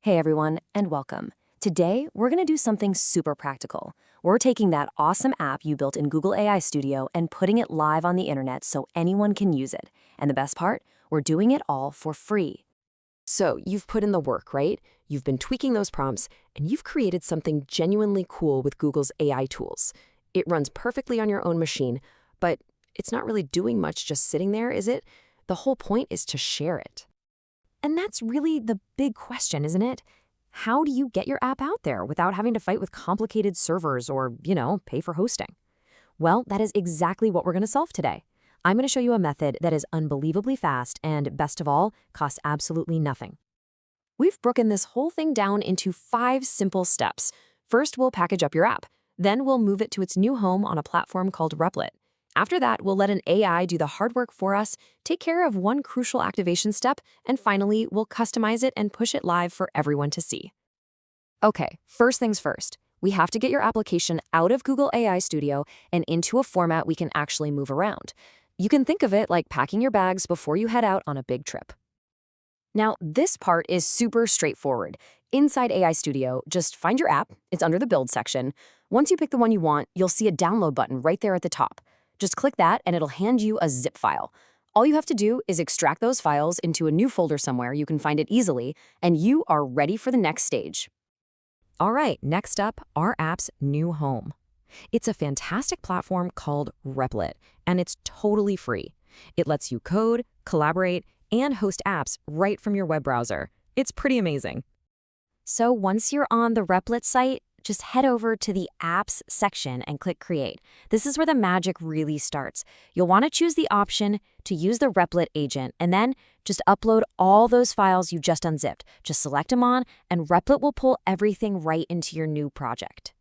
Hey everyone, and welcome. Today, we're going to do something super practical. We're taking that awesome app you built in Google AI Studio and putting it live on the internet so anyone can use it. And the best part, we're doing it all for free. So you've put in the work, right? You've been tweaking those prompts, and you've created something genuinely cool with Google's AI tools. It runs perfectly on your own machine, but it's not really doing much just sitting there, is it? The whole point is to share it. And that's really the big question, isn't it? How do you get your app out there without having to fight with complicated servers or, pay for hosting? Well, that is exactly what we're going to solve today. I'm going to show you a method that is unbelievably fast and, best of all, costs absolutely nothing. We've broken this whole thing down into 5 simple steps. First, we'll package up your app. Then we'll move it to its new home on a platform called Replit. After that, we'll let an AI do the hard work for us, take care of one crucial activation step, and finally, we'll customize it and push it live for everyone to see. Okay, first things first. We have to get your application out of Google AI Studio and into a format we can actually move around. You can think of it like packing your bags before you head out on a big trip. Now, this part is super straightforward. Inside AI Studio, just find your app. It's under the Build section. Once you pick the one you want, you'll see a download button right there at the top. Just click that and it'll hand you a zip file. All you have to do is extract those files into a new folder somewhere you can find it easily, and you are ready for the next stage. All right, next up, our app's new home. It's a fantastic platform called Replit, and it's totally free. It lets you code, collaborate, and host apps right from your web browser. It's pretty amazing. So once you're on the Replit site, just head over to the Apps section and click Create. This is where the magic really starts. You'll want to choose the option to use the Replit agent, and then just upload all those files you just unzipped. Just select them on, and Replit will pull everything right into your new project.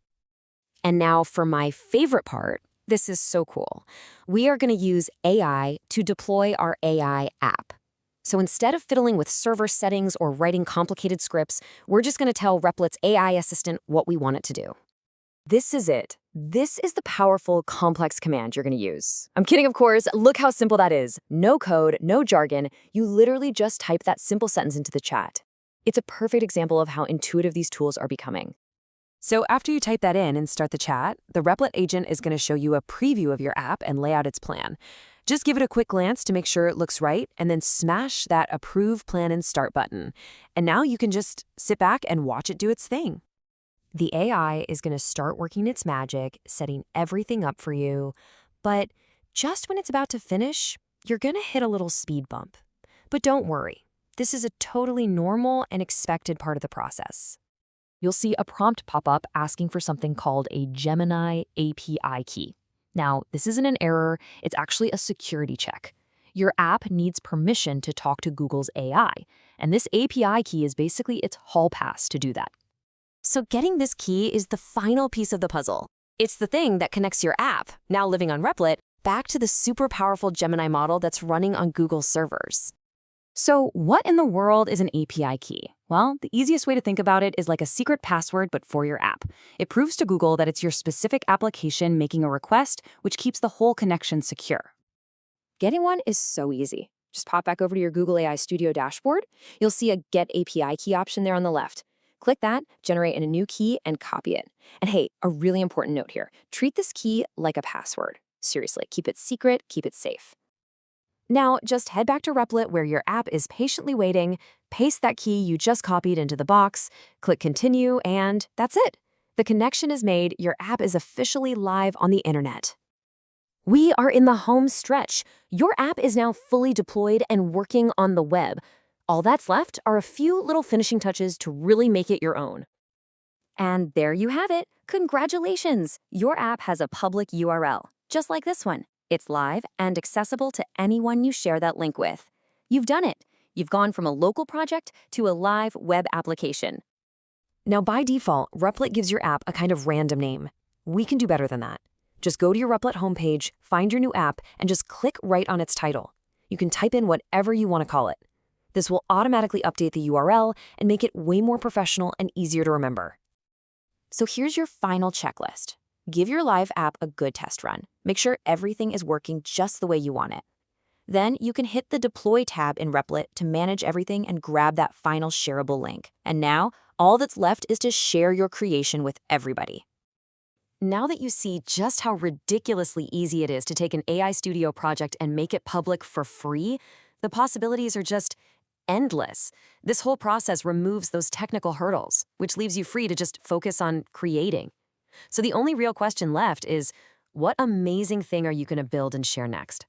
And now for my favorite part. This is so cool. We are going to use AI to deploy our AI app. So instead of fiddling with server settings or writing complicated scripts, we're just going to tell Replit's AI assistant what we want it to do. This is it. This is the powerful, complex command you're going to use. I'm kidding, of course. Look how simple that is. No code, no jargon. You literally just type that simple sentence into the chat. It's a perfect example of how intuitive these tools are becoming. So after you type that in and start the chat, the Replit agent is going to show you a preview of your app and lay out its plan. Just give it a quick glance to make sure it looks right, and then smash that Approve, Plan, and Start button. And now you can just sit back and watch it do its thing. The AI is going to start working its magic, setting everything up for you. But just when it's about to finish, you're going to hit a little speed bump. But don't worry. This is a totally normal and expected part of the process. You'll see a prompt pop up asking for something called a Gemini API key. Now, this isn't an error, it's actually a security check. Your app needs permission to talk to Google's AI, and this API key is basically its hall pass to do that. So getting this key is the final piece of the puzzle. It's the thing that connects your app, now living on Replit, back to the super powerful Gemini model that's running on Google's servers. So what in the world is an API key? Well, the easiest way to think about it is like a secret password, but for your app. It proves to Google that it's your specific application making a request, which keeps the whole connection secure. Getting one is so easy. Just pop back over to your Google AI Studio dashboard. You'll see a Get API Key option there on the left. Click that, generate a new key, and copy it. And hey, a really important note here. Treat this key like a password. Seriously, keep it secret, keep it safe. Now, just head back to Replit where your app is patiently waiting, paste that key you just copied into the box, click Continue, and that's it. The connection is made, your app is officially live on the internet. We are in the home stretch. Your app is now fully deployed and working on the web. All that's left are a few little finishing touches to really make it your own. And there you have it. Congratulations! Your app has a public URL, just like this one. It's live and accessible to anyone you share that link with. You've done it. You've gone from a local project to a live web application. Now, by default, Replit gives your app a kind of random name. We can do better than that. Just go to your Replit homepage, find your new app, and just click right on its title. You can type in whatever you want to call it. This will automatically update the URL and make it way more professional and easier to remember. So here's your final checklist. Give your live app a good test run. Make sure everything is working just the way you want it. Then you can hit the Deploy tab in Replit to manage everything and grab that final shareable link. And now, all that's left is to share your creation with everybody. Now that you see just how ridiculously easy it is to take an AI Studio project and make it public for free, the possibilities are just endless. This whole process removes those technical hurdles, which leaves you free to just focus on creating. So the only real question left is, what amazing thing are you going to build and share next?